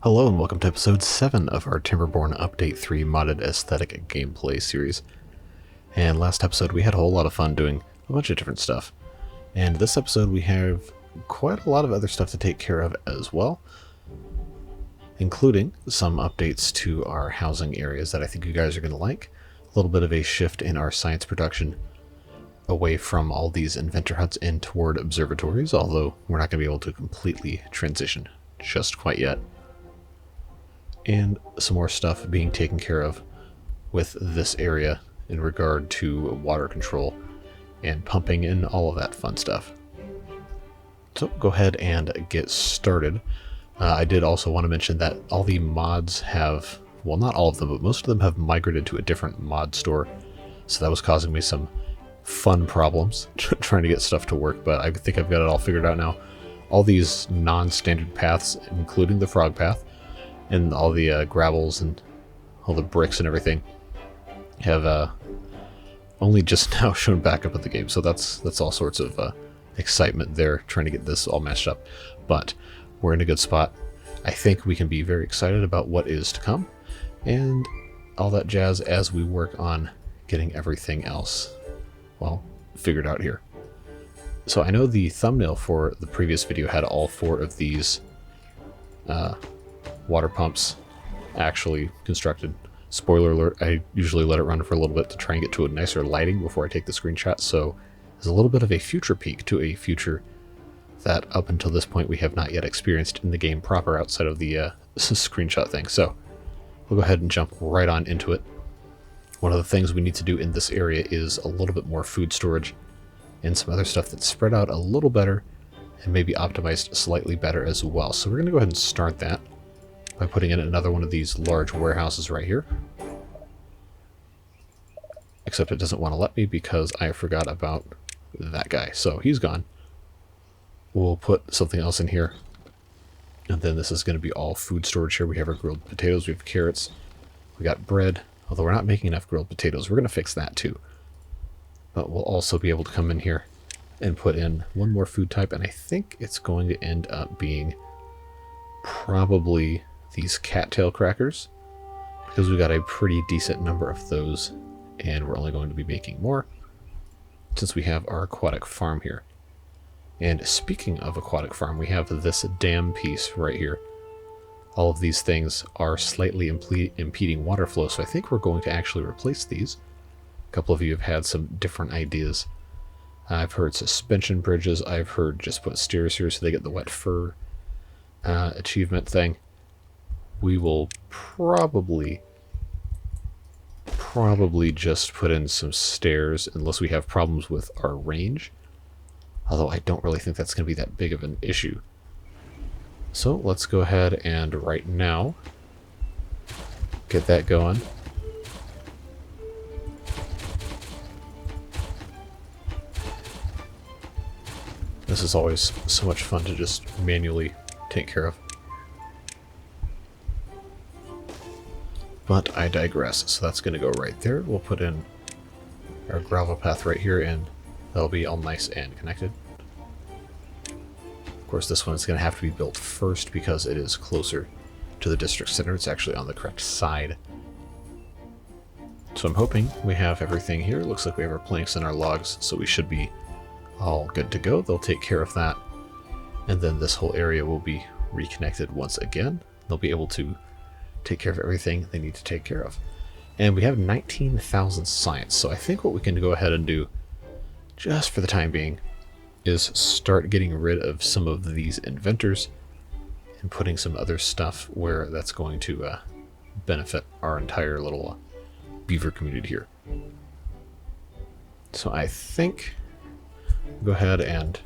Hello and welcome to episode 7 of our Timberborn Update 3 modded aesthetic gameplay series. And last episode we had a whole lot of fun doing a bunch of different stuff. And this episode we have quite a lot of other stuff to take care of as well, including some updates to our housing areas that I think you guys are going to like, a little bit of a shift in our science production away from all these inventor huts in toward observatories, although we're not going to be able to completely transition just quite yet. And some more stuff being taken care of with this area in regard to water control and pumping and all of that fun stuff. So go ahead and get started. I did also want to mention that all the mods have, well, not all of them, but most of them have migrated to a different mod store. So that was causing me some fun problems trying to get stuff to work, but I think I've got it all figured out now. All these non-standard paths, including the frog path, and all the gravels and all the bricks and everything have only just now shown back up in the game. So that's all sorts of excitement there, trying to get this all matched up. But we're in a good spot. I think we can be very excited about what is to come and all that jazz as we work on getting everything else, well, figured out here. So I know the thumbnail for the previous video had all 4 of these water pumps actually constructed. Spoiler alert, I usually let it run for a little bit to try and get to a nicer lighting before I take the screenshot, so there's a little bit of a future peek to a future that up until this point we have not yet experienced in the game proper outside of the screenshot thing. So we'll go ahead and jump right on into it. One of the things we need to do in this area is a little bit more food storage and some other stuff that's spread out a little better and maybe optimized slightly better as well. So we're going to go ahead and start that by putting in another one of these large warehouses right here. Except it doesn't want to let me because I forgot about that guy. So he's gone. We'll put something else in here. And then this is going to be all food storage here. We have our grilled potatoes, we have carrots, we got bread. Although we're not making enough grilled potatoes, we're going to fix that too. But we'll also be able to come in here and put in one more food type. And I think it's going to end up being probably these cattail crackers, because we got a pretty decent number of those and we're only going to be making more since we have our aquatic farm here. And speaking of aquatic farm, we have this dam piece right here. All of these things are slightly impeding water flow, so I think we're going to actually replace these. A couple of you have had some different ideas. I've heard suspension bridges, I've heard just put stairs here so they get the wet fur achievement thing. We will probably just put in some stairs unless we have problems with our range. Although I don't really think that's going to be that big of an issue. So let's go ahead and right now get that going. This is always so much fun to just manually take care of. But I digress, so that's going to go right there. We'll put in our gravel path right here, and that'll be all nice and connected. Of course, this one is going to have to be built first because it is closer to the district center. It's actually on the correct side. So I'm hoping we have everything here. Looks like we have our planks and our logs, so we should be all good to go. They'll take care of that. And then this whole area will be reconnected once again. They'll be able to take care of everything they need to take care of. And we have 19,000 science, so I think what we can go ahead and do, just for the time being, is start getting rid of some of these inventors and putting some other stuff where that's going to benefit our entire little beaver community here. So I think go ahead and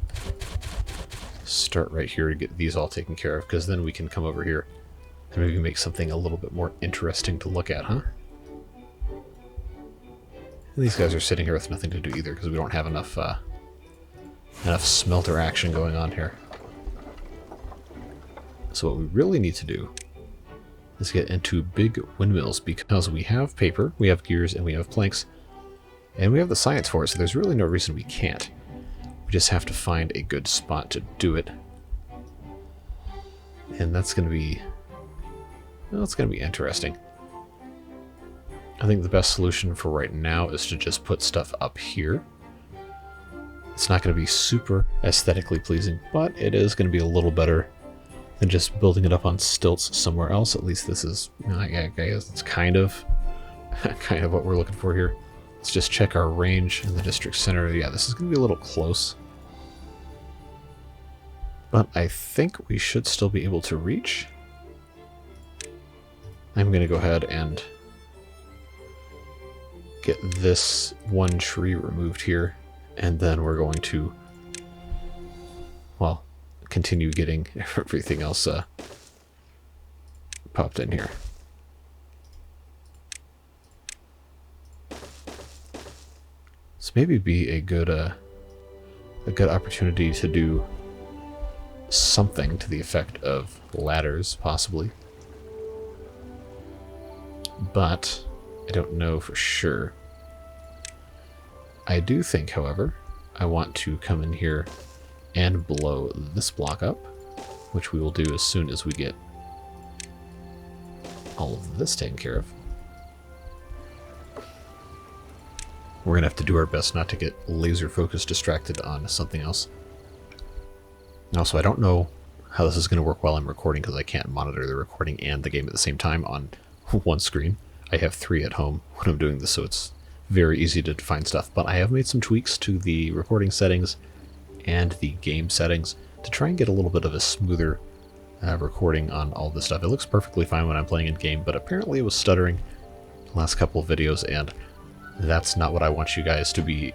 start right here to get these all taken care of, because then we can come over here and maybe make something a little bit more interesting to look at, huh? And these guys are sitting here with nothing to do either because we don't have enough smelter action going on here. So what we really need to do is get into big windmills, because we have paper, we have gears, and we have planks, and we have the science for it, so there's really no reason we can't. We just have to find a good spot to do it. And that's going to be Well, it's going to be interesting. I think the best solution for right now is to just put stuff up here. It's not going to be super aesthetically pleasing, but it is going to be a little better than just building it up on stilts somewhere else. At least this is, I guess it's kind of what we're looking for here. Let's just check our range in the district center. Yeah, this is going to be a little close. But I think we should still be able to reach. I'm going to go ahead and get this one tree removed here. And then we're going to, well, continue getting everything else popped in here. So maybe be a good opportunity to do something to the effect of ladders, possibly. But I don't know for sure. I do think, however, I want to come in here and blow this block up, which we will do as soon as we get all of this taken care of. We're going to have to do our best not to get laser focus distracted on something else. Also, I don't know how this is going to work while I'm recording because I can't monitor the recording and the game at the same time on one screen. I have 3 at home when I'm doing this, so it's very easy to find stuff. But I have made some tweaks to the recording settings and the game settings to try and get a little bit of a smoother recording on all this stuff. It looks perfectly fine when I'm playing in game, but apparently it was stuttering the last couple of videos, and that's not what I want you guys to be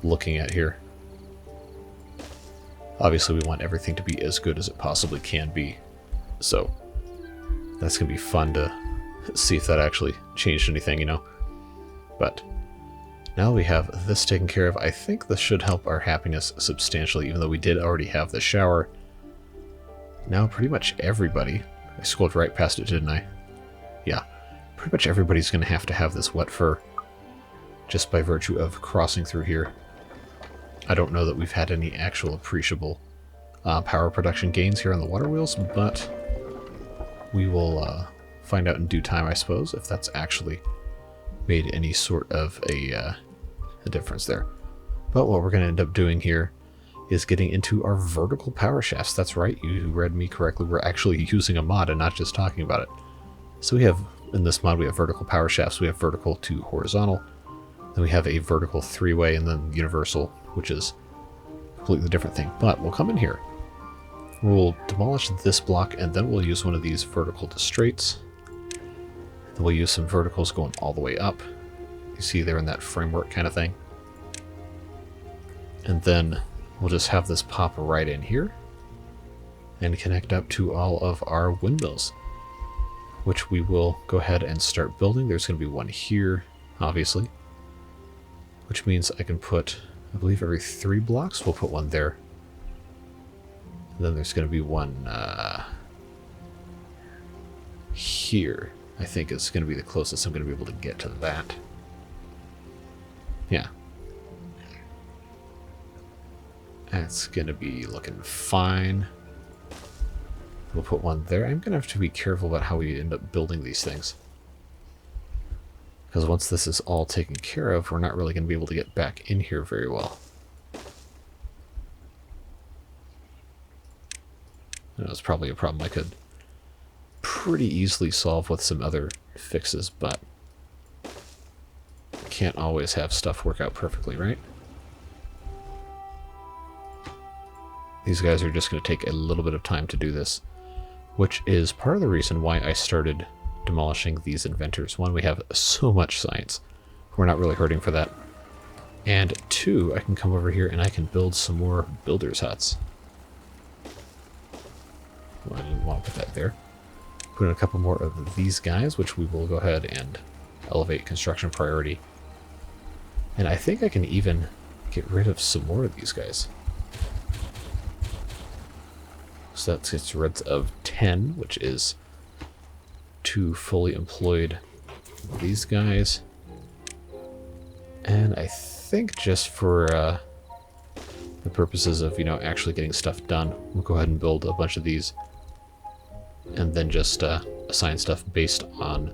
looking at here. Obviously, we want everything to be as good as it possibly can be. So that's going to be fun to see if that actually changed anything, you know. But now we have this taken care of. I think this should help our happiness substantially, even though we did already have the shower. Now pretty much everybody, I scrolled right past it, didn't I? Yeah, pretty much everybody's going to have this wet fur just by virtue of crossing through here. I don't know that we've had any actual appreciable power production gains here on the water wheels, but we will find out in due time, I suppose, if that's actually made any sort of a difference there. But what we're going to end up doing here is getting into our vertical power shafts. That's right, you read me correctly. We're actually using a mod and not just talking about it. So we have, in this mod, we have vertical power shafts. We have vertical to horizontal. Then we have a vertical 3-way, and then universal, which is a completely different thing. But we'll come in here. We'll demolish this block, and then we'll use one of these vertical to straights. Then we'll use some verticals going all the way up. You see there in that framework kind of thing. And then we'll just have this pop right in here and connect up to all of our windmills, which we will go ahead and start building. There's going to be one here, obviously, which means I can put, I believe every 3 blocks, we'll put one there. And then there's going to be one here. I think it's going to be the closest I'm going to be able to get to that. Yeah. That's going to be looking fine. We'll put one there. I'm going to have to be careful about how we end up building these things, because once this is all taken care of, we're not really going to be able to get back in here very well. That's probably a problem I could pretty easily solve with some other fixes, but can't always have stuff work out perfectly, right? These guys are just going to take a little bit of time to do this, which is part of the reason why I started demolishing these inventors. 1, we have so much science. We're not really hurting for that. And 2, I can come over here and I can build some more builders' huts. Well, I didn't want to put that there. Put in a couple more of these guys, which we will go ahead and elevate construction priority. And I think I can even get rid of some more of these guys. So that gets rid of 10, which is 2 fully employed these guys. And I think just for the purposes of, you know, actually getting stuff done, we'll go ahead and build a bunch of these. And then just assign stuff based on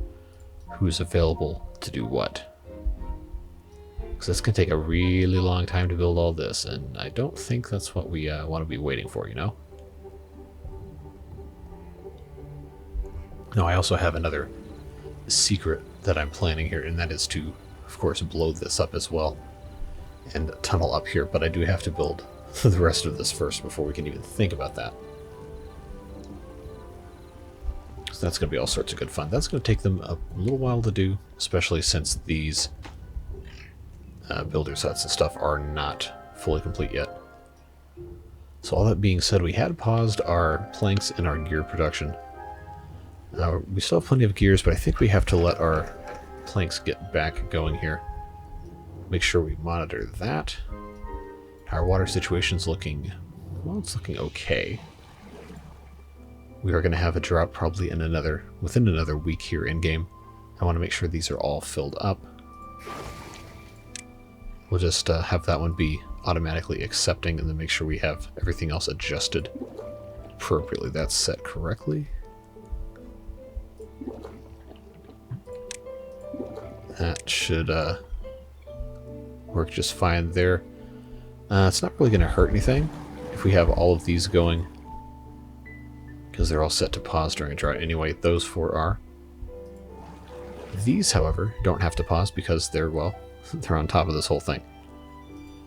who's available to do what. Because it's going to take a really long time to build all this, and I don't think that's what we want to be waiting for, you know? No, I also have another secret that I'm planning here, and that is to, of course, blow this up as well and tunnel up here, but I do have to build the rest of this first before we can even think about that. So that's going to be all sorts of good fun. That's going to take them a little while to do, especially since these builder sets and stuff are not fully complete yet. So all that being said, we had paused our planks and our gear production. We still have plenty of gears, but I think we have to let our planks get back going here. Make sure we monitor that. Our water situation's looking, well, it's looking okay. We are going to have a drop probably in within another week here in game. I want to make sure these are all filled up. We'll just have that one be automatically accepting, and then make sure we have everything else adjusted appropriately. That's set correctly. That should work just fine there. It's not really going to hurt anything if we have all of these going, because they're all set to pause during a drought anyway. Those 4 are. These, however, don't have to pause because they're, well, they're on top of this whole thing.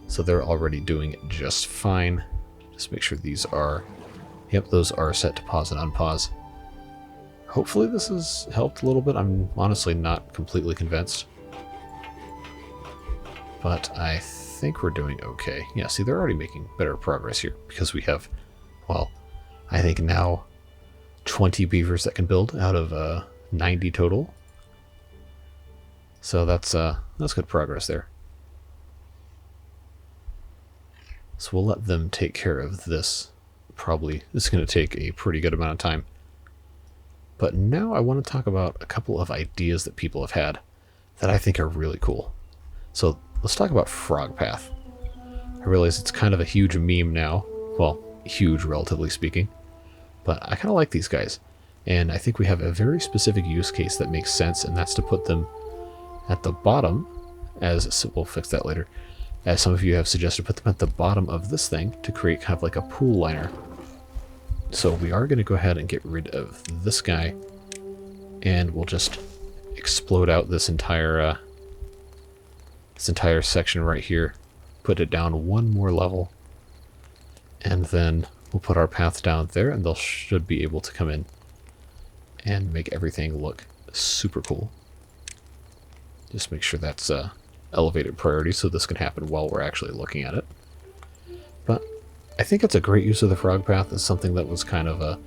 So they're already doing it just fine. Just make sure these are, yep, those are set to pause and unpause. Hopefully this has helped a little bit. I'm honestly not completely convinced, but I think we're doing okay. Yeah, see, they're already making better progress here because we have, well, I think now 20 beavers that can build out of 90 total. So that's good progress there. So we'll let them take care of this. Probably it's going to take a pretty good amount of time. But now I want to talk about a couple of ideas that people have had that I think are really cool. So let's talk about Frog Path. I realize it's kind of a huge meme now. Well, huge relatively speaking. But I kind of like these guys. And I think we have a very specific use case that makes sense, and that's to put them at the bottom, as we'll fix that later. As some of you have suggested, put them at the bottom of this thing to create kind of like a pool liner. So we are going to go ahead and get rid of this guy, and we'll just explode out this entire section right here, put it down one more level, and then we'll put our path down there, and they should be able to come in and make everything look super cool. Just make sure that's elevated priority so this can happen while we're actually looking at it. But I think it's a great use of the frog path. It's something that was kind of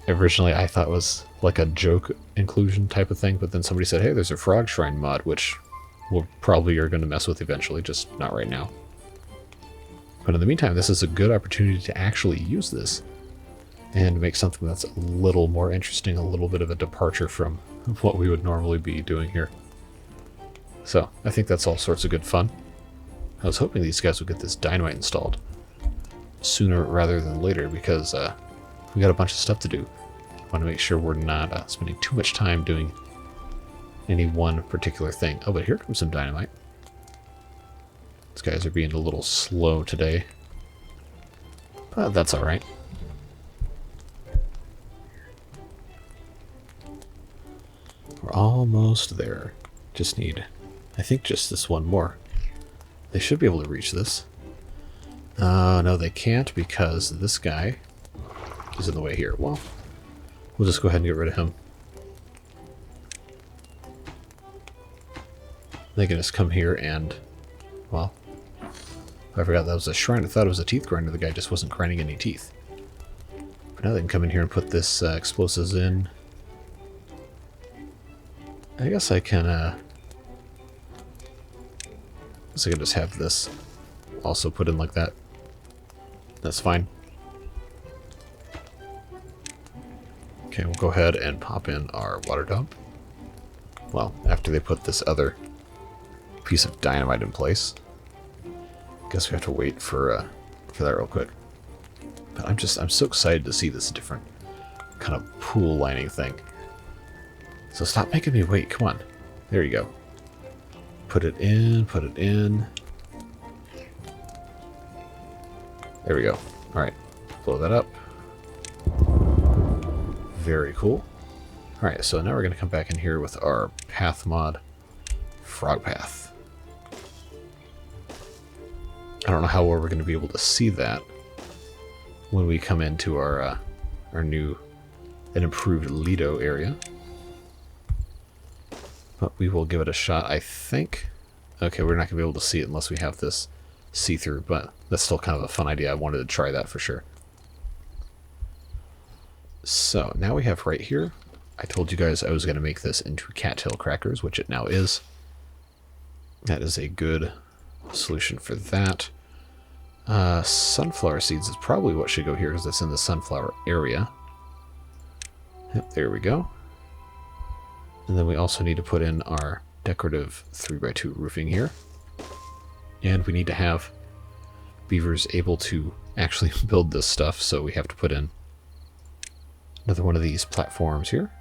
originally I thought was like a joke inclusion type of thing, but then somebody said, hey, there's a frog shrine mod, which we'll probably are going to mess with eventually, just not right now. But in the meantime, this is a good opportunity to actually use this and make something that's a little more interesting, a little bit of a departure from what we would normally be doing here. So I think that's all sorts of good fun. I was hoping these guys would get this dynamite installed sooner rather than later, because we got a bunch of stuff to do. I want to make sure we're not spending too much time doing any one particular thing. Oh, but here comes some dynamite. These guys are being a little slow today, but that's alright. We're almost there. Just need, I think, just this one more. They should be able to reach this. No, they can't, because this guy is in the way here. Well, we'll just go ahead and get rid of him. They can just come here and, well, I forgot that was a shrine. I thought it was a teeth grinder. The guy just wasn't grinding any teeth. But now they can come in here and put this explosives in. I guess I can, just have this also put in like that. That's fine. Okay, we'll go ahead and pop in our water dump. Well, after they put this other piece of dynamite in place. Guess we have to wait for that real quick. But I'm so excited to see this different kind of pool lining thing. So stop making me wait. Come on. There you go. Put it in, put it in. There we go. All right. Blow that up. Very cool. All right, so now we're going to come back in here with our path mod, frog path. I don't know how well we're going to be able to see that when we come into our new and improved Lido area. But we will give it a shot, I think. Okay, we're not going to be able to see it unless we have this see-through, but that's still kind of a fun idea. I wanted to try that for sure. So now we have right here, I told you guys I was going to make this into cattail crackers, which it now is. That is a good solution for that. Sunflower seeds is probably what should go here because it's in the sunflower area. Yep, there we go. And then we also need to put in our decorative 3x2 roofing here. And we need to have beavers able to actually build this stuff, so we have to put in another one of these platforms here.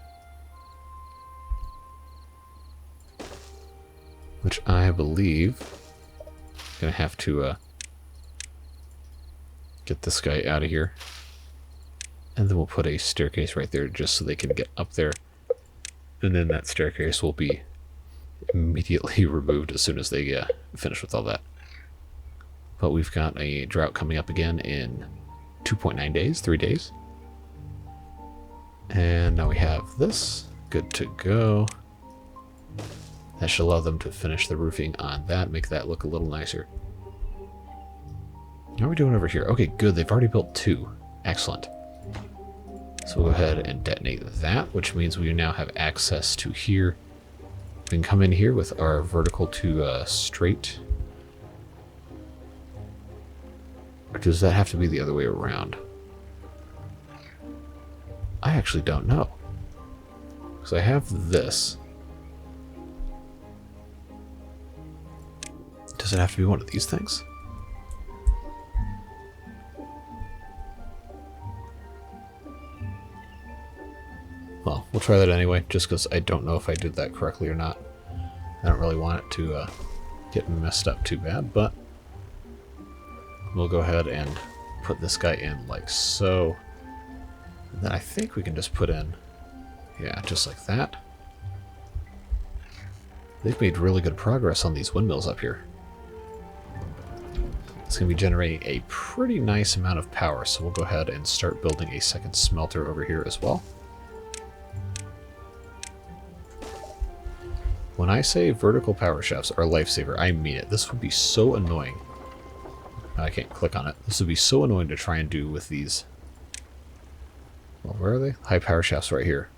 Which I believe I'm going to have to get this guy out of here. And then we'll put a staircase right there just so they can get up there. And then that staircase will be immediately removed as soon as they finish with all that. But we've got a drought coming up again in 2.9 days, 3 days. And now we have this. Good to go. That should allow them to finish the roofing on that, make that look a little nicer. How are we doing over here? Okay, good. They've already built 2. Excellent. So we'll go ahead and detonate that, which means we now have access to here. We can come in here with our vertical to straight. Or does that have to be the other way around? I actually don't know. Because I have this. Does it have to be one of these things? Well, we'll try that anyway, just because I don't know if I did that correctly or not. I don't really want it to get messed up too bad, but we'll go ahead and put this guy in like so. And then I think we can just put in, yeah, just like that. They've made really good progress on these windmills up here. It's going to be generating a pretty nice amount of power, so we'll go ahead and start building a second smelter over here as well. When I say vertical power shafts are a lifesaver, I mean it. This would be so annoying. I can't click on it. This would be so annoying to try and do with these. Well, where are they? High power shafts right here.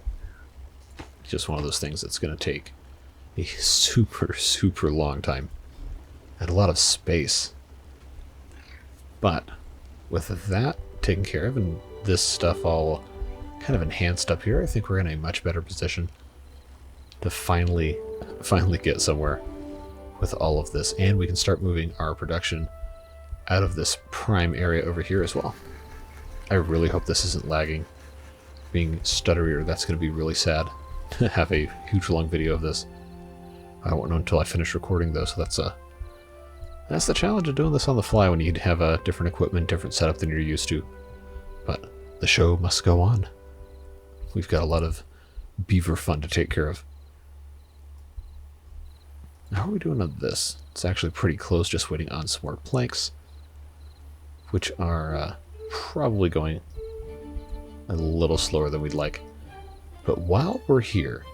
Just one of those things that's going to take a super, super long time. And a lot of space. But with that taken care of and this stuff all kind of enhanced up here, I think we're in a much better position to finally get somewhere with all of this. And we can start moving our production out of this prime area over here as well. I really hope this isn't lagging. Being stuttery, that's going to be really sad to have a huge long video of this. I won't know until I finish recording though, so that's the challenge of doing this on the fly when you have a different equipment, different setup than you're used to. But the show must go on. We've got a lot of beaver fun to take care of. How are we doing on this? It's actually pretty close, just waiting on some more planks, which are probably going a little slower than we'd like. But while we're here,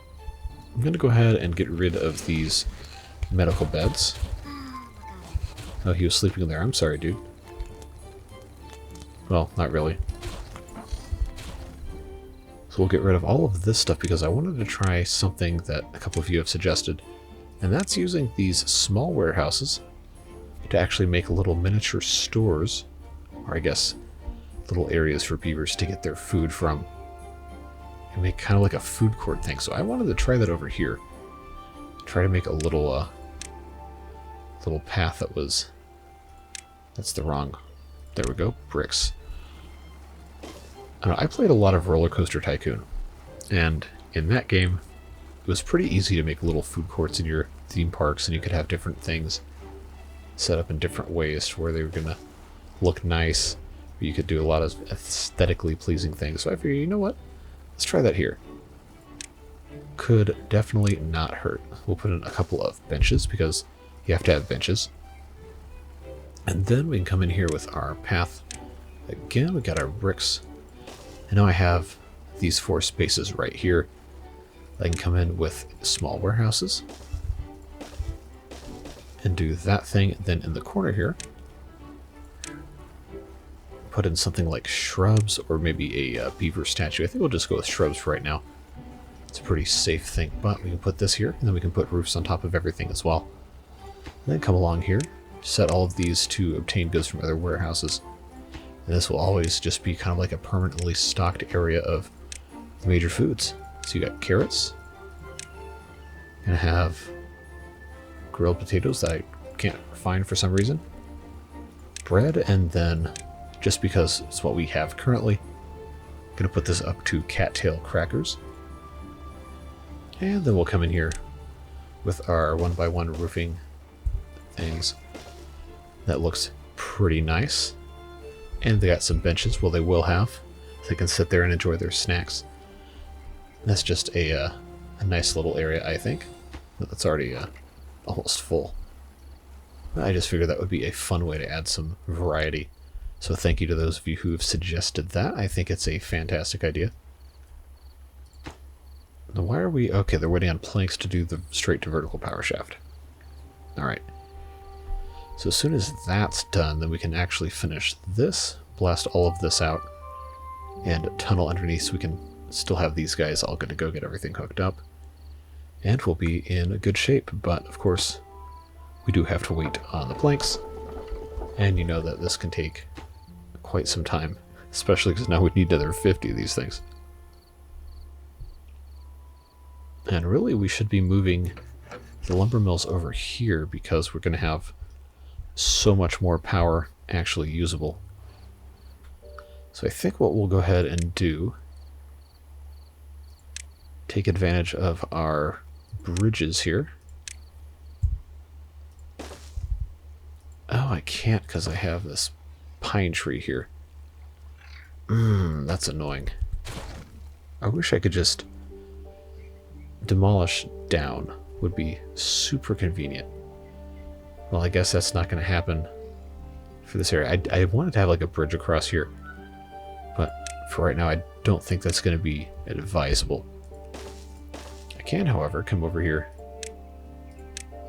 I'm going to go ahead and get rid of these medical beds. Oh, he was sleeping in there. I'm sorry, dude. Well, not really. So we'll get rid of all of this stuff because I wanted to try something that a couple of you have suggested. And that's using these small warehouses to actually make little miniature stores, or I guess little areas for beavers to get their food from. And make kind of like a food court thing. So I wanted to try that over here. Try to make a little path that was... That's the wrong... There we go. Bricks. I don't know, I played a lot of Roller Coaster Tycoon, and in that game, it was pretty easy to make little food courts in your theme parks, and you could have different things set up in different ways to where they were going to look nice. You could do a lot of aesthetically pleasing things. So I figured, you know what? Let's try that here. Could definitely not hurt. We'll put in a couple of benches because you have to have benches. And then we can come in here with our path. Again, we got our bricks. And now I have these 4 spaces right here. I can come in with small warehouses and do that thing. Then in the corner here, put in something like shrubs or maybe a beaver statue. I think we'll just go with shrubs for right now. It's a pretty safe thing, but we can put this here, and then we can put roofs on top of everything as well. And then come along here, set all of these to obtain goods from other warehouses. And this will always just be kind of like a permanently stocked area of major foods. So you got carrots. Gonna have grilled potatoes that I can't find for some reason. Bread, and then, just because it's what we have currently, I'm gonna put this up to cattail crackers. And then we'll come in here with our 1x1 roofing things. That looks pretty nice. And they got some benches, well they will have. So they can sit there and enjoy their snacks. That's just a nice little area, I think. That's already almost full. I just figured that would be a fun way to add some variety. So thank you to those of you who have suggested that. I think it's a fantastic idea. Now why are we... Okay, they're waiting on planks to do the straight to vertical power shaft. Alright. So as soon as that's done, then we can actually finish this, blast all of this out, and tunnel underneath so we can still have these guys all good to go get everything hooked up. And we'll be in good shape, but of course we do have to wait on the planks. And you know that this can take quite some time, especially because now we need another 50 of these things. And really we should be moving the lumber mills over here because we're going to have so much more power actually usable. So I think what we'll go ahead and do, take advantage of our bridges here. Oh, I can't because I have this pine tree here. That's annoying. I wish I could just demolish down. Would be super convenient. Well, I guess that's not going to happen for this area. I wanted to have like a bridge across here, but for right now I don't think that's going to be advisable. I can, however, come over here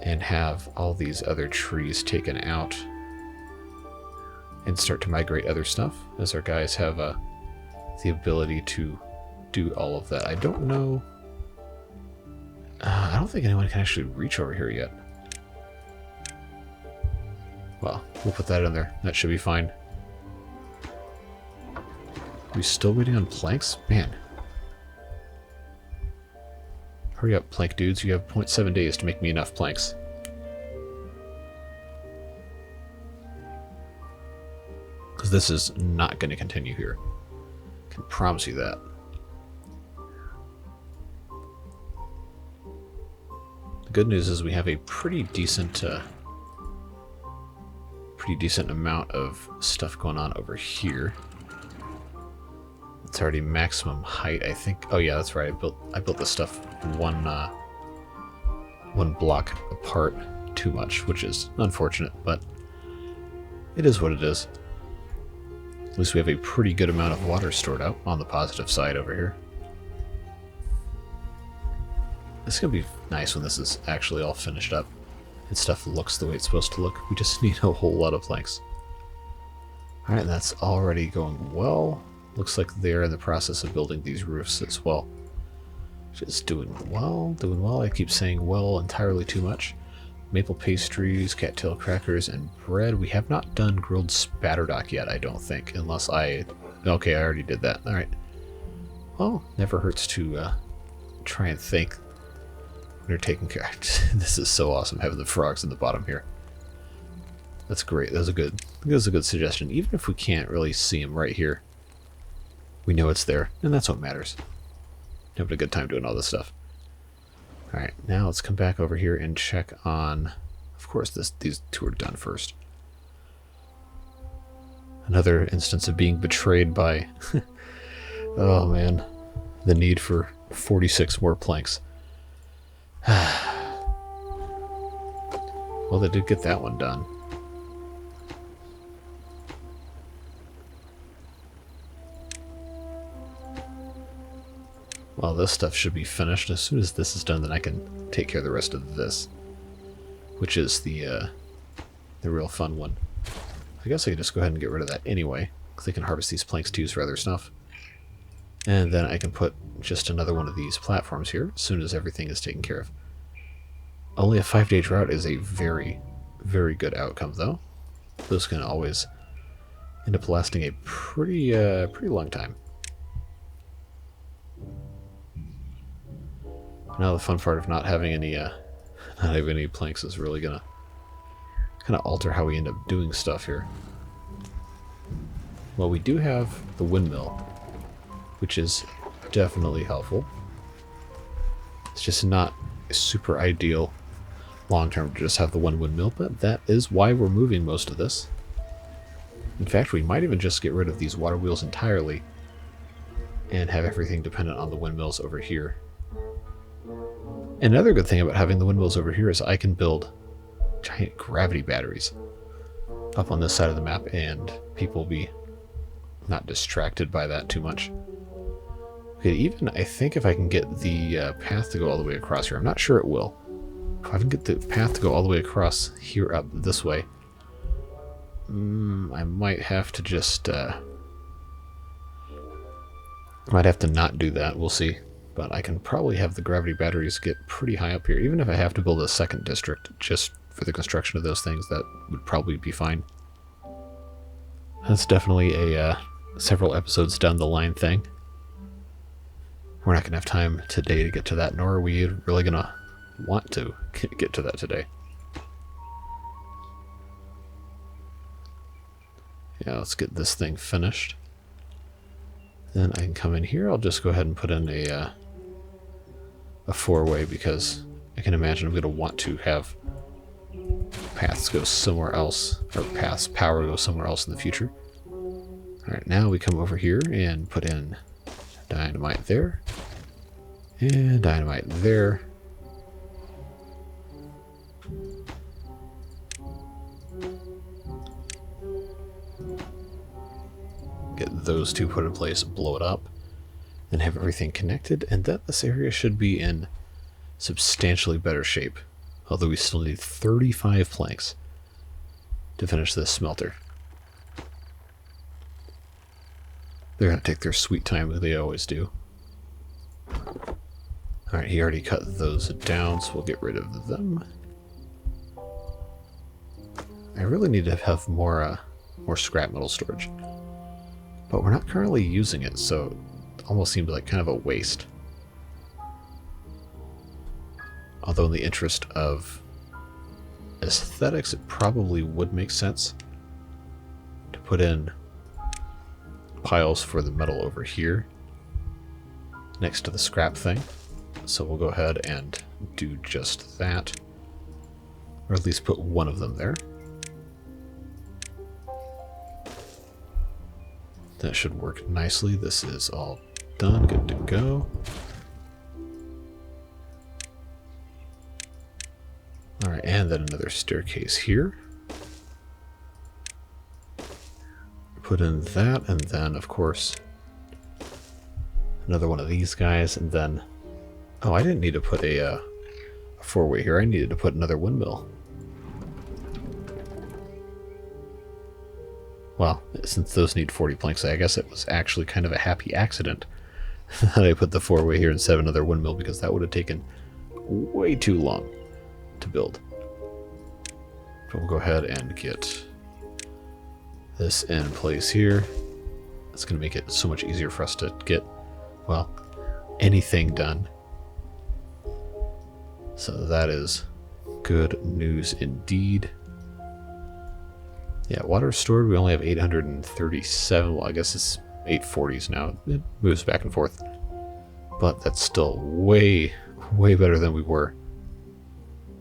and have all these other trees taken out and start to migrate other stuff, as our guys have the ability to do all of that. I don't know. I don't think anyone can actually reach over here yet. Well, we'll put that in there. That should be fine. Are we still waiting on planks? Man. Hurry up, plank dudes. You have 0.7 days to make me enough planks. Because this is not going to continue here. I can promise you that. The good news is we have a pretty decent amount of stuff going on over here. It's already maximum height, I think. Oh yeah, that's right. I built this stuff one block apart too much, which is unfortunate, but it is what it is. At least we have a pretty good amount of water stored out on the positive side over here. It's gonna be nice when this is actually all finished up and stuff looks the way it's supposed to look. We just need a whole lot of planks. Alright, that's already going well. Looks like they're in the process of building these roofs as well. Just doing well, doing well. I keep saying well entirely too much. Maple pastries, cattail crackers, and bread. We have not done grilled spatterdock yet, I don't think, unless I... Okay, I already did that. Alright. Well, never hurts to try and think when you're taking care. This is so awesome, having the frogs in the bottom here. That's great. That was a good suggestion. Even if we can't really see them right here, We know it's there, and that's what matters. Having a good time doing all this stuff. Alright, now let's come back over here and check on... Of course, these two are done first. Another instance of being betrayed by... oh, man. The need for 46 more planks. Well, they did get that one done. Well, this stuff should be finished. As soon as this is done, then I can take care of the rest of this. Which is the real fun one. I guess I can just go ahead and get rid of that anyway, because I can harvest these planks to use for other stuff. And then I can put just another one of these platforms here as soon as everything is taken care of. Only a 5-day drought is a very, very good outcome, though. Those can always end up lasting a pretty long time. Now the fun part of not having any planks is really gonna kind of alter how we end up doing stuff here. Well, we do have the windmill, which is definitely helpful. It's just not super ideal long term to just have the one windmill, but that is why we're moving most of this. In fact, we might even just get rid of these water wheels entirely and have everything dependent on the windmills over here. Another good thing about having the windmills over here is I can build giant gravity batteries up on this side of the map, and people will be not distracted by that too much. Okay, even I think if I can get the path to go all the way across here, I'm not sure it will. If I can get the path to go all the way across here up this way, I might have to just might have to not do that. We'll see. But I can probably have the gravity batteries get pretty high up here. Even if I have to build a second district just for the construction of those things, that would probably be fine. That's definitely a several episodes down the line thing. We're not going to have time today to get to that, nor are we really going to want to get to that today. Yeah, let's get this thing finished. Then I can come in here. I'll just go ahead and put in a 4-way, because I can imagine I'm going to want to have paths go somewhere else, or paths power go somewhere else in the future. Alright, now we come over here and put in dynamite there, and dynamite there. Get those two put in place, blow it up, and have everything connected, and then this area should be in substantially better shape. Although we still need 35 planks to finish this smelter. They're going to take their sweet time, they always do. Alright, he already cut those down, so we'll get rid of them. I really need to have more scrap metal storage. But we're not currently using it, so it almost seems like kind of a waste. Although in the interest of aesthetics, it probably would make sense to put in piles for the metal over here next to the scrap thing. So we'll go ahead and do just that, or at least put one of them there. That should work nicely. This is all done, good to go. Alright, and then another staircase here. Put in that, and then, of course, another one of these guys, and then... Oh, I didn't need to put a 4-way here. I needed to put another windmill. Well, since those need 40 planks, I guess it was actually kind of a happy accident that I put the 4-way here instead of another windmill, because that would have taken way too long to build. But we'll go ahead and get this in place here. It's going to make it so much easier for us to get, well, anything done. So that is good news indeed. Yeah, water stored, we only have 837. Well, I guess it's 840s now. It moves back and forth. But that's still way, way better than we were.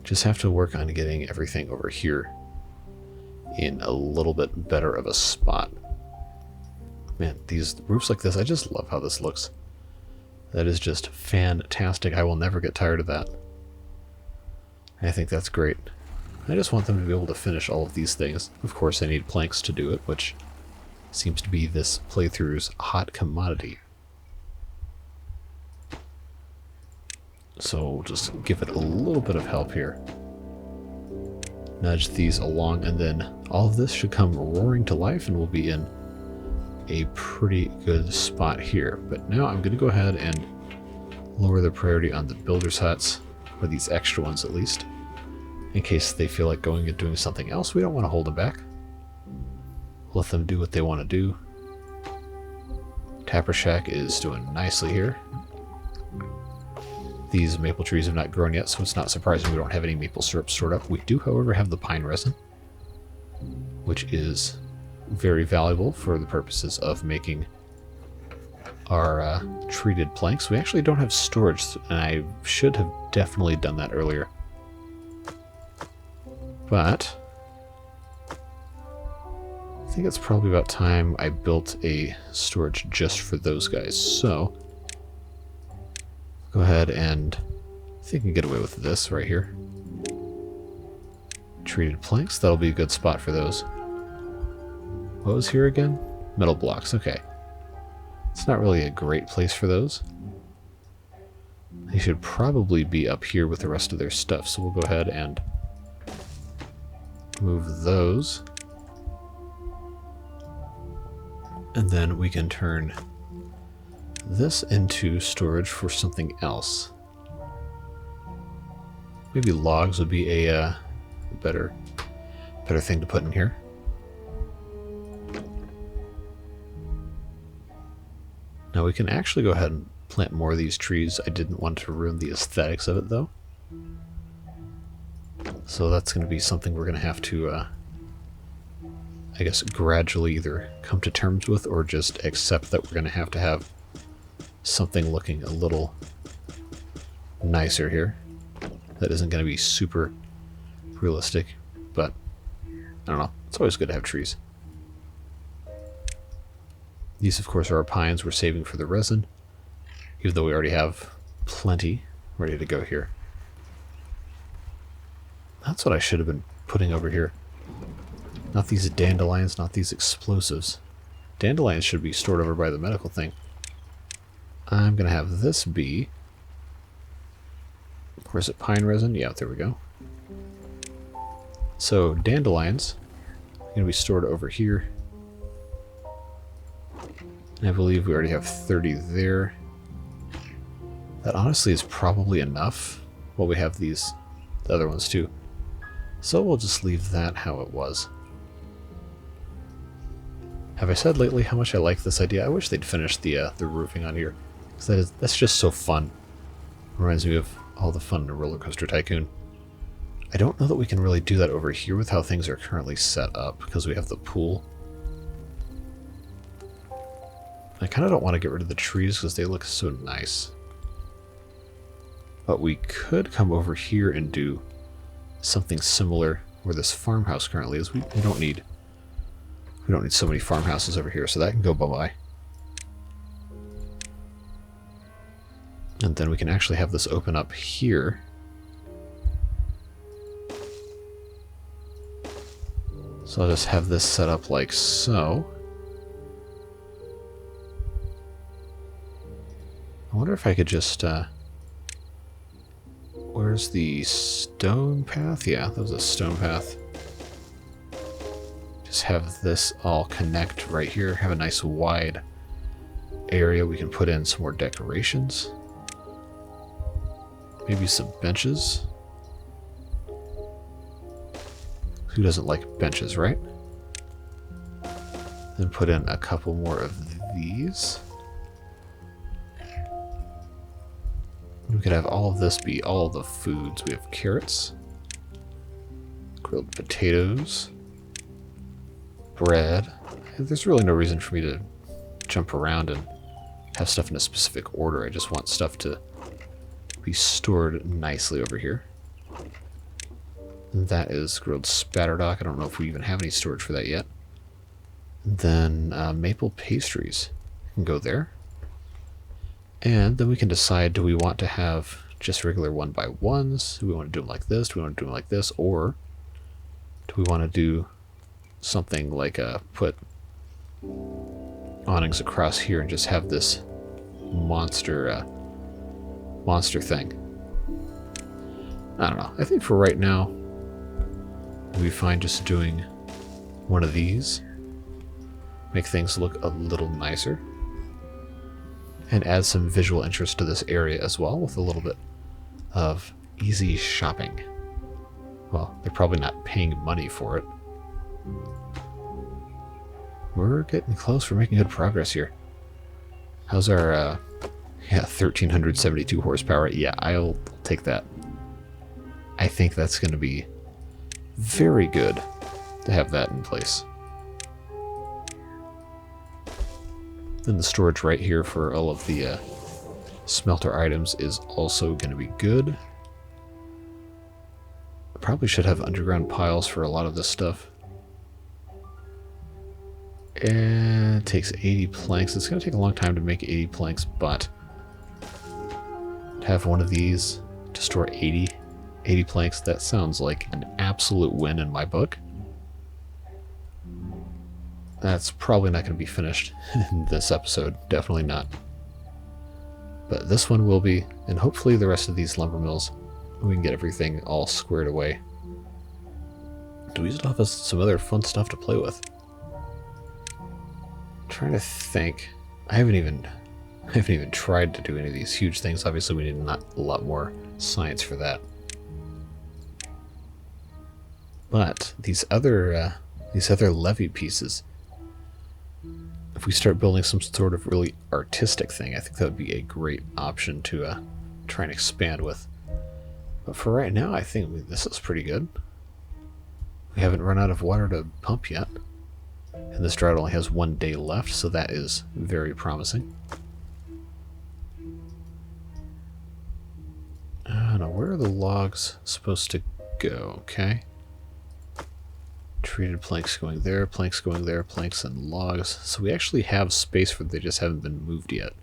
Just have to work on getting everything over here in a little bit better of a spot. Man, these roofs like this, I just love how this looks. That is just fantastic. I will never get tired of that. I think that's great. I just want them to be able to finish all of these things. Of course, I need planks to do it, which seems to be this playthrough's hot commodity. So we'll just give it a little bit of help here. Nudge these along, and then all of this should come roaring to life, and we'll be in a pretty good spot here. But now I'm going to go ahead and lower the priority on the builders' huts, or these extra ones at least, in case they feel like going and doing something else. We don't want to hold them back. Let them do what they want to do. Tapper Shack is doing nicely here. These maple trees have not grown yet, so it's not surprising we don't have any maple syrup stored up. We do, however, have the pine resin, which is very valuable for the purposes of making our treated planks. We actually don't have storage, and I should have definitely done that earlier. But I think it's probably about time I built a storage just for those guys. So go ahead and I think I can get away with this right here. Treated planks, that'll be a good spot for those. What was here again? Metal blocks, okay. It's not really a great place for those. They should probably be up here with the rest of their stuff, so we'll go ahead and move those. And then we can turn this into storage for something else. Maybe logs would be a better thing to put in here. Now we can actually go ahead and plant more of these trees. I didn't want to ruin the aesthetics of it though. So that's going to be something we're going to have to, I guess, gradually either come to terms with or just accept that we're going to have something looking a little nicer here. That isn't going to be super realistic, but I don't know. It's always good to have trees. These, of course, are our pines we're saving for the resin, even though we already have plenty ready to go here. That's what I should have been putting over here. Not these dandelions, not these explosives. Dandelions should be stored over by the medical thing. I'm going to have this be... Or is it pine resin? Yeah, there we go. So dandelions are going to be stored over here. And I believe we already have 30 there. That honestly is probably enough. Well, we have the other ones too. So we'll just leave that how it was. Have I said lately how much I like this idea? I wish they'd finish the roofing on here, because that's just so fun. Reminds me of all the fun in a Roller Coaster Tycoon. I don't know that we can really do that over here with how things are currently set up, because we have the pool. I kind of don't want to get rid of the trees because they look so nice. But we could come over here and do something similar where this farmhouse currently is. We don't need so many farmhouses over here, so that can go bye-bye. And then we can actually have this open up here. So I'll just have this set up like so. I wonder if I could just, where's the stone path? Yeah, that was a stone path. Just have this all connect right here. Have a nice wide area. We can put in some more decorations. Maybe some benches. Who doesn't like benches, right? Then put in a couple more of these. We could have all of this be all of the foods. We have carrots, grilled potatoes, bread. There's really no reason for me to jump around and have stuff in a specific order. I just want stuff to be stored nicely over here. And that is grilled spatterdock. I don't know if we even have any storage for that yet. And then maple pastries can go there. And then we can decide, do we want to have just regular 1x1s? Do we want to do them like this? Do we want to do them like this? Or do we want to do something like put awnings across here and just have this monster thing? I don't know. I think for right now, we find just doing one of these. Make things look a little nicer. And add some visual interest to this area as well with a little bit of easy shopping. Well, they're probably not paying money for it. We're getting close. We're making good progress here. How's our, 1,372 horsepower. Yeah, I'll take that. I think that's going to be very good to have that in place. Then the storage right here for all of the smelter items is also going to be good. I probably should have underground piles for a lot of this stuff. And it takes 80 planks. It's going to take a long time to make 80 planks, but to have one of these to store 80 planks, that sounds like an absolute win in my book. That's probably not going to be finished in this episode. Definitely not. But this one will be, and hopefully the rest of these lumber mills, we can get everything all squared away. Do we still have some other fun stuff to play with? I'm trying to think. I haven't even tried to do any of these huge things. Obviously, we need a lot more science for that. But these other levee pieces, if we start building some sort of really artistic thing, I think that would be a great option to try and expand with. But for right now, I think this is pretty good. We haven't run out of water to pump yet. And this drought only has 1 day left, so that is very promising. Now, where are the logs supposed to go? Okay. Treated planks going there, planks going there, planks and logs. So we actually have space for them, they just haven't been moved yet.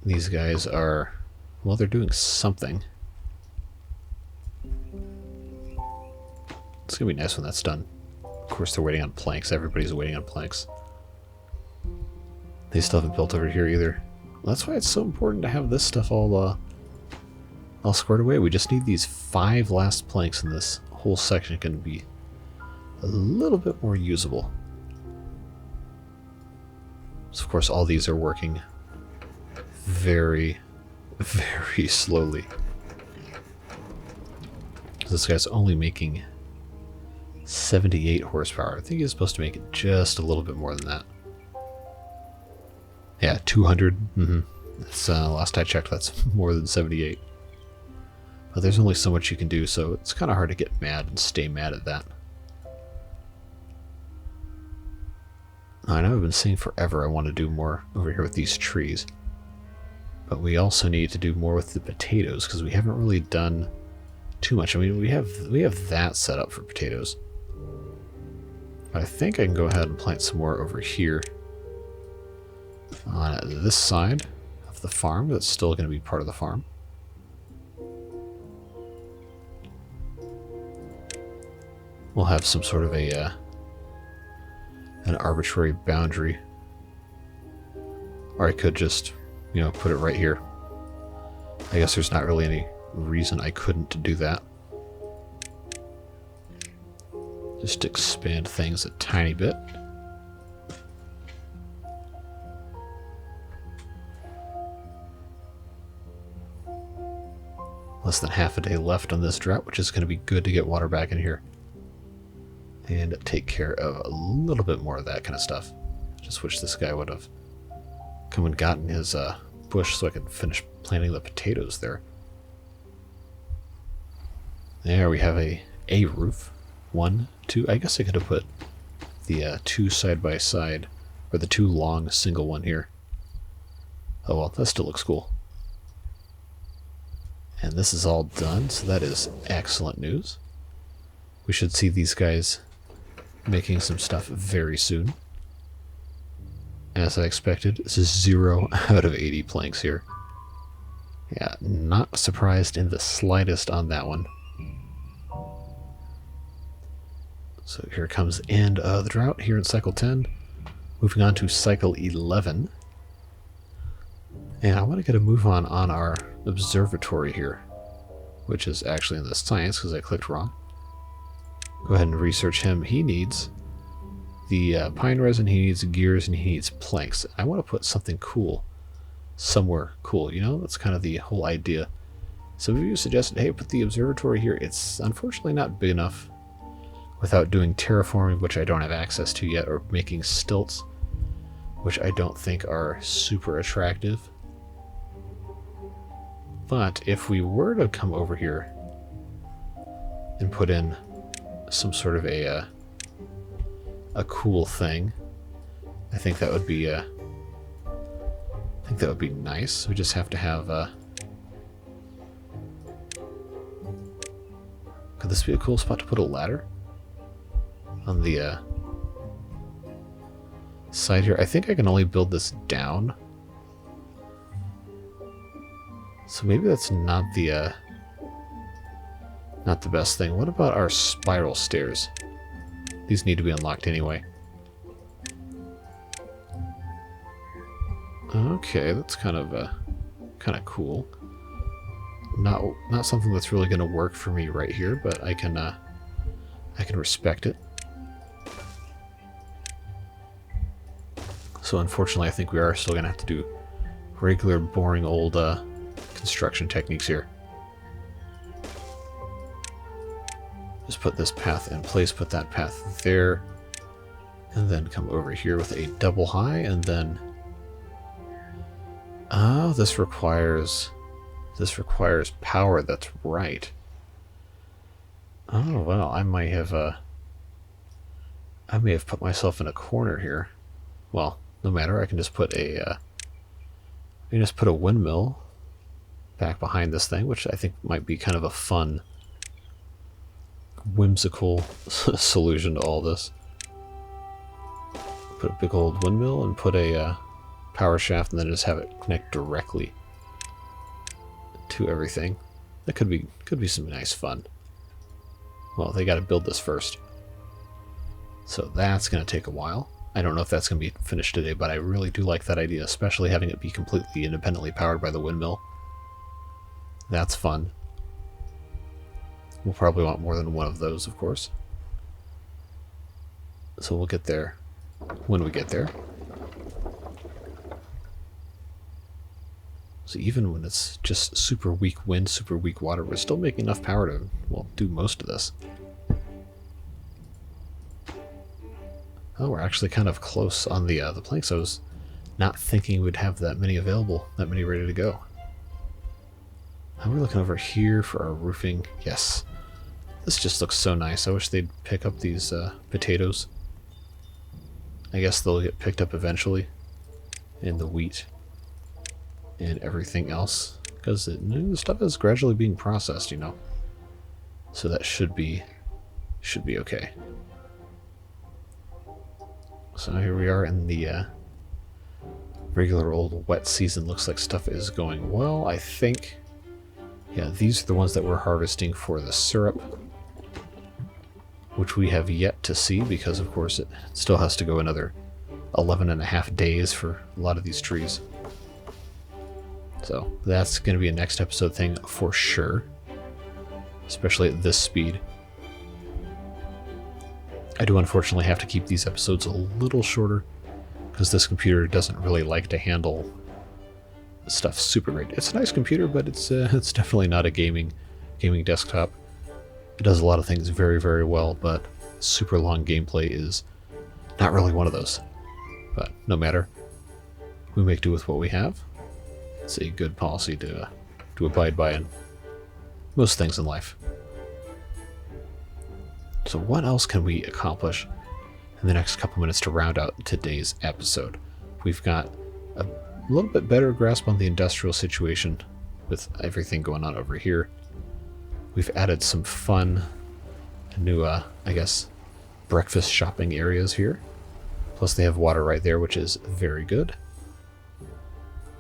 These guys are, well, they're doing something. It's going to be nice when that's done. Of course, they're waiting on planks. Everybody's waiting on planks. They still haven't built over here either. Well, that's why it's so important to have this stuff all squared away. We just need these 5 last planks, and this whole section can be a little bit more usable. So, of course, all these are working very, very slowly. This guy's only making 78 horsepower. I think he's supposed to make it just a little bit more than that. Yeah, 200. That's, last I checked, that's more than 78. But there's only so much you can do, so it's kind of hard to get mad and stay mad at that. I know I've been saying forever I want to do more over here with these trees. But we also need to do more with the potatoes, because we haven't really done too much. I mean, we have that set up for potatoes. But I think I can go ahead and plant some more over here. On this side of the farm, that's still going to be part of the farm. We'll have some sort of an arbitrary boundary. Or I could just, put it right here. I guess there's not really any reason I couldn't do that. Just expand things a tiny bit. Less than half a day left on this drought, which is going to be good to get water back in here. And take care of a little bit more of that kind of stuff. Just wish this guy would have come and gotten his bush so I could finish planting the potatoes there. There we have a roof. 1, 2. I guess I could have put the 2 side by side or the too long single one here. Oh well, that still looks cool. And this is all done, so that is excellent news. We should see these guys making some stuff very soon. As I expected, this is 0 out of 80 planks here. Yeah, not surprised in the slightest on that one. So here comes the end of the drought here in cycle 10. Moving on to cycle 11. And I want to get a move on our observatory here, which is actually in the science because I clicked wrong. Go ahead and research him. He needs the pine resin, he needs gears, and he needs planks. I want to put something cool somewhere cool, you know? That's kind of the whole idea. Some of you suggested, hey, put the observatory here. It's unfortunately not big enough without doing terraforming, which I don't have access to yet, or making stilts, which I don't think are super attractive. But if we were to come over here and put in some sort of a cool thing, I think that would be nice. We just have to have could this be a cool spot to put a ladder on the side here? I think I can only build this down, so maybe that's not the best thing. What about our spiral stairs? These need to be unlocked anyway. Okay, that's kind of cool. Not something that's really going to work for me right here, but I can respect it. So unfortunately, I think we are still going to have to do regular, boring old construction techniques here. Just put this path in place, put that path there, and then come over here with a double high, and then oh, this requires power. That's right. Oh well, I may have put myself in a corner here. Well, no matter. I can just put a windmill back behind this thing, which I think might be kind of a fun, whimsical solution to all this. Put a big old windmill and put a power shaft, and then just have it connect directly to everything. That could be some nice fun. Well, they got to build this first, so that's going to take a while. I don't know if that's going to be finished today, but I really do like that idea, especially having it be completely independently powered by the windmill. That's fun. We'll probably want more than one of those, of course. So we'll get there when we get there. So even when it's just super weak wind, super weak water, we're still making enough power to, well, do most of this. Oh, we're actually kind of close on the planks. I was not thinking we'd have that many available, that many ready to go. Now we're looking over here for our roofing. Yes. This just looks so nice. I wish they'd pick up these potatoes. I guess they'll get picked up eventually. And the wheat. And everything else. Because the stuff is gradually being processed, you know. So that should be okay. So here we are in the regular old wet season. Looks like stuff is going well, I think. Yeah, these are the ones that we're harvesting for the syrup, which we have yet to see because, of course, it still has to go another 11.5 days for a lot of these trees. So that's going to be a next episode thing for sure, especially at this speed. I do unfortunately have to keep these episodes a little shorter because this computer doesn't really like to handle stuff super great. It's a nice computer, but it's definitely not a gaming desktop. It does a lot of things very, very well, but super long gameplay is not really one of those. But no matter, we make do with what we have. It's a good policy to abide by in most things in life. So what else can we accomplish in the next couple minutes to round out today's episode. We've got a little bit better grasp on the industrial situation with everything going on over here. We've added some fun new, I guess, breakfast shopping areas here. Plus they have water right there, which is very good.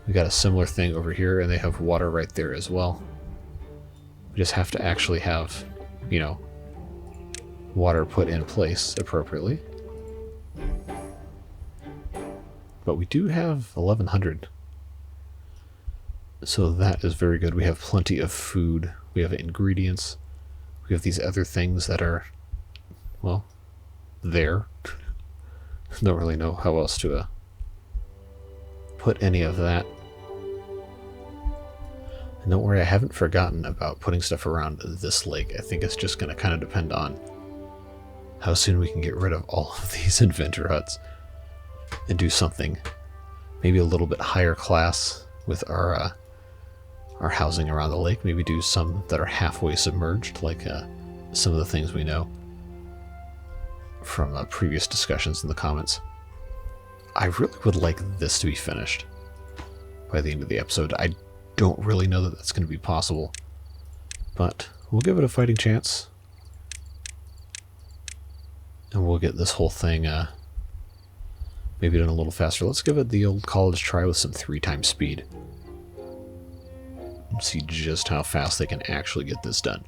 We got a similar thing over here, and they have water right there as well. We just have to actually have, you know, water put in place appropriately. But we do have 1100. So that is very good. We have plenty of food. We have ingredients. We have these other things that are, well, there. Don't really know how else to put any of that. And don't worry, I haven't forgotten about putting stuff around this lake. I think it's just going to kind of depend on how soon we can get rid of all of these inventor huts and do something maybe a little bit higher class with our housing around the lake. Maybe do some that are halfway submerged, like some of the things we know from previous discussions in the comments. I really would like this to be finished by the end of the episode. I don't really know that that's going to be possible, but we'll give it a fighting chance. And we'll get this whole thing maybe done a little faster. Let's give it the old college try with some 3x speed. And see just how fast they can actually get this done.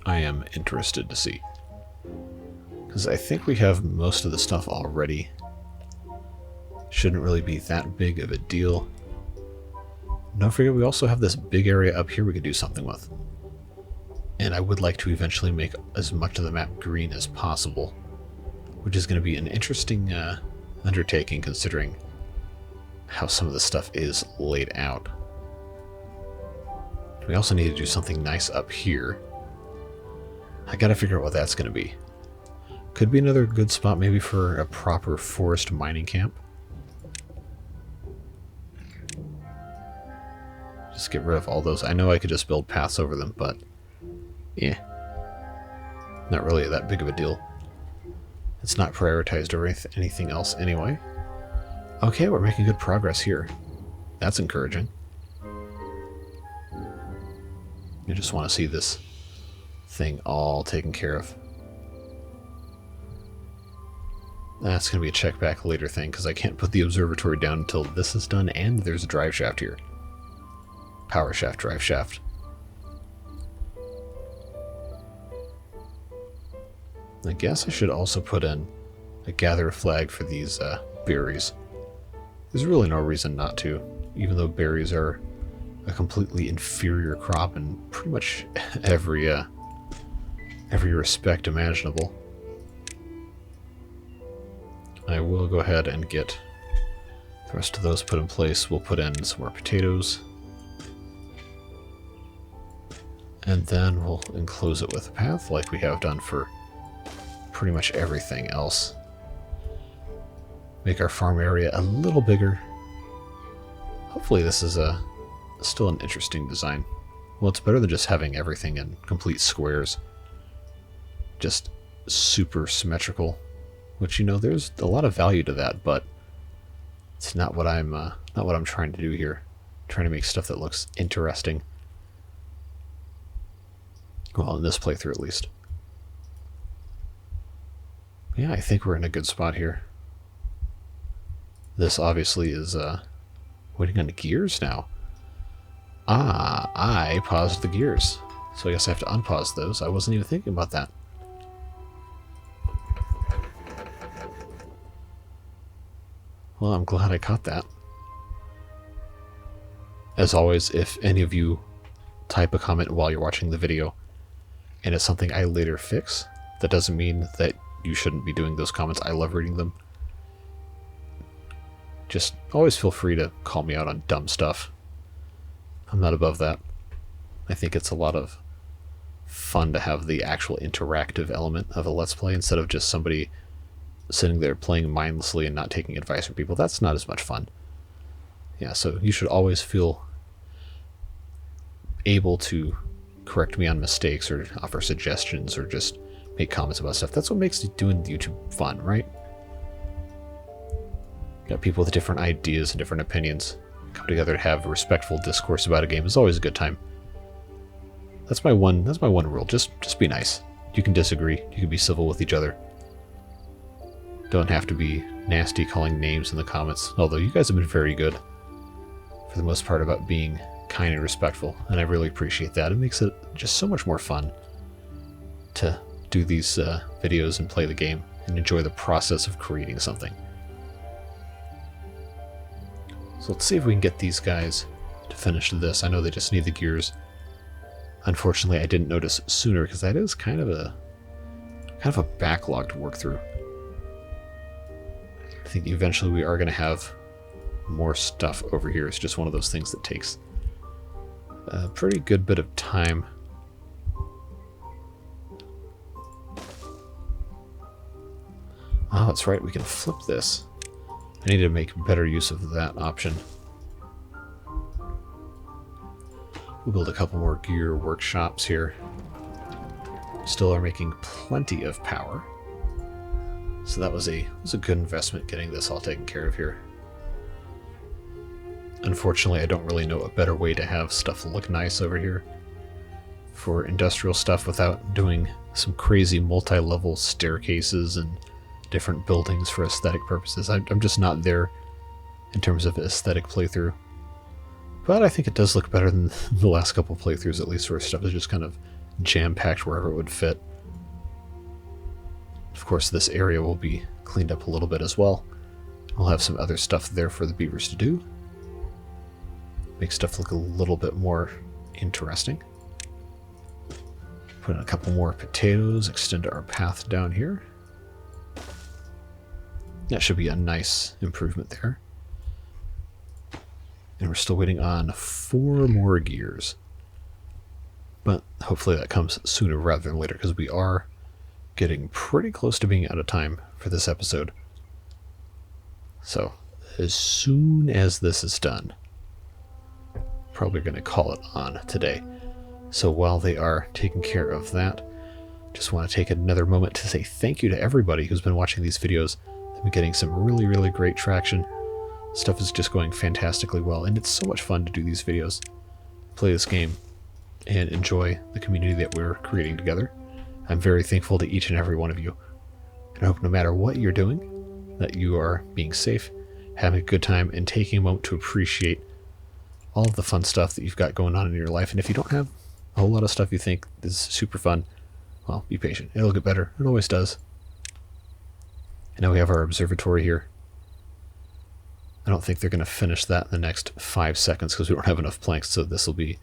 I am interested to see. Because I think we have most of the stuff already. Shouldn't really be that big of a deal. Don't forget, we also have this big area up here we could do something with. And I would like to eventually make as much of the map green as possible, which is going to be an interesting undertaking considering how some of the stuff is laid out. We also need to do something nice up here. I gotta figure out what that's going to be. Could be another good spot maybe for a proper forest mining camp. Just get rid of all those. I know I could just build paths over them, but yeah, not really that big of a deal. It's not prioritized over anything else anyway. Okay, we're making good progress here. That's encouraging. I just want to see this thing all taken care of. That's going to be a check back later thing, because I can't put the observatory down until this is done and there's a drive shaft here. Power shaft, drive shaft. I guess I should also put in a gather flag for these berries. There's really no reason not to, even though berries are a completely inferior crop in pretty much every respect imaginable. I will go ahead and get the rest of those put in place. We'll put in some more potatoes. And then we'll enclose it with a path like we have done for pretty much everything else. Make our farm area a little bigger. Hopefully this is still an interesting design. Well, it's better than just having everything in complete squares. Just super symmetrical. Which, you know, there's a lot of value to that, but it's not what I'm trying to do here. I'm trying to make stuff that looks interesting. Well, in this playthrough at least. Yeah, I think we're in a good spot here. This obviously is waiting on the gears now. Ah, I paused the gears. So I guess I have to unpause those. I wasn't even thinking about that. Well, I'm glad I caught that. As always, if any of you type a comment while you're watching the video and it's something I later fix, that doesn't mean that you shouldn't be doing those comments. I love reading them. Just always feel free to call me out on dumb stuff. I'm not above that. I think it's a lot of fun to have the actual interactive element of a Let's Play instead of just somebody sitting there playing mindlessly and not taking advice from people. That's not as much fun. Yeah, so you should always feel able to correct me on mistakes or offer suggestions or just make comments about stuff. That's what makes doing YouTube fun, right? Got people with different ideas and different opinions come together to have a respectful discourse about a game is always a good time. That's my one rule. Just be nice. You can disagree. You can be civil with each other. Don't have to be nasty calling names in the comments, although you guys have been very good for the most part about being kind and respectful, and I really appreciate that. It makes it just so much more fun to do these videos and play the game and enjoy the process of creating something. So let's see if we can get these guys to finish this. I know they just need the gears. Unfortunately, I didn't notice sooner because that is kind of a backlog to work through. I think eventually we are going to have more stuff over here. It's just one of those things that takes a pretty good bit of time. Oh, that's right. We can flip this. I need to make better use of that option. We'll build a couple more gear workshops here. Still are making plenty of power. So that was a good investment getting this all taken care of here. Unfortunately, I don't really know a better way to have stuff look nice over here for industrial stuff without doing some crazy multi-level staircases and different buildings for aesthetic purposes. I'm just not there in terms of aesthetic playthrough. But I think it does look better than the last couple playthroughs, at least, where stuff is just kind of jam-packed wherever it would fit. Of course, this area will be cleaned up a little bit as well. We'll have some other stuff there for the beavers to do. Make stuff look a little bit more interesting. Put in a couple more potatoes, extend our path down here. That should be a nice improvement there. And we're still waiting on 4 more gears. But hopefully that comes sooner rather than later, because we are getting pretty close to being out of time for this episode. So, as soon as this is done, probably going to call it on today. So while they are taking care of that, just want to take another moment to say thank you to everybody who's been watching these videos. They've been getting some really, really great traction. Stuff is just going fantastically well, and it's so much fun to do these videos, play this game, and enjoy the community that we're creating together. I'm very thankful to each and every one of you. And I hope no matter what you're doing, that you are being safe, having a good time, and taking a moment to appreciate all of the fun stuff that you've got going on in your life. And if you don't have a whole lot of stuff you think is super fun, well, be patient. It'll get better. It always does. And now we have our observatory here. I don't think they're going to finish that in the next 5 seconds because we don't have enough planks, so this will be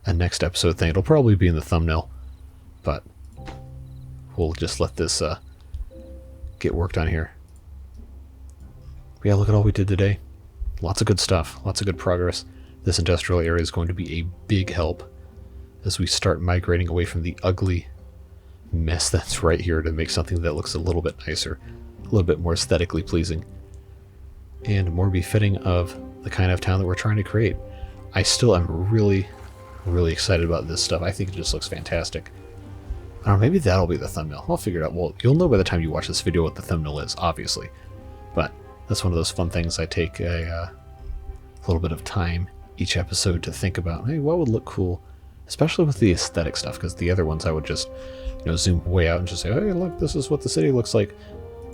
a next episode thing. It'll probably be in the thumbnail, but we'll just let this get worked on here. But yeah, look at all we did today. Lots of good stuff. Lots of good progress. This industrial area is going to be a big help as we start migrating away from the ugly mess that's right here to make something that looks a little bit nicer, a little bit more aesthetically pleasing, and more befitting of the kind of town that we're trying to create. I still am really, really excited about this stuff. I think it just looks fantastic. I don't know, maybe that'll be the thumbnail. I'll figure it out. Well, you'll know by the time you watch this video what the thumbnail is, obviously. But that's one of those fun things I take a little bit of time each episode to think about. Hey, what would look cool? Especially with the aesthetic stuff, because the other ones I would just, zoom way out and just say, hey, look, this is what the city looks like.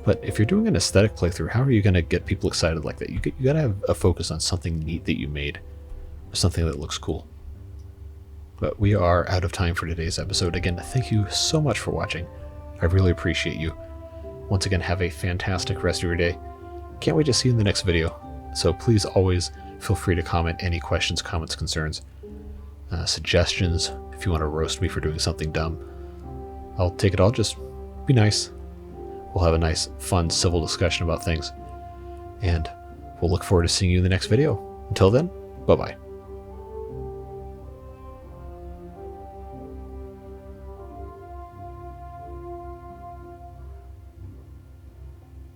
But if you're doing an aesthetic playthrough, how are you going to get people excited like that? You got to have a focus on something neat that you made, or something that looks cool. But we are out of time for today's episode. Again, thank you so much for watching. I really appreciate you. Once again, have a fantastic rest of your day. Can't wait to see you in the next video. So please always feel free to comment any questions, comments, concerns, suggestions. If you want to roast me for doing something dumb, I'll take it all. Just be nice. We'll have a nice, fun, civil discussion about things. And we'll look forward to seeing you in the next video. Until then, bye-bye.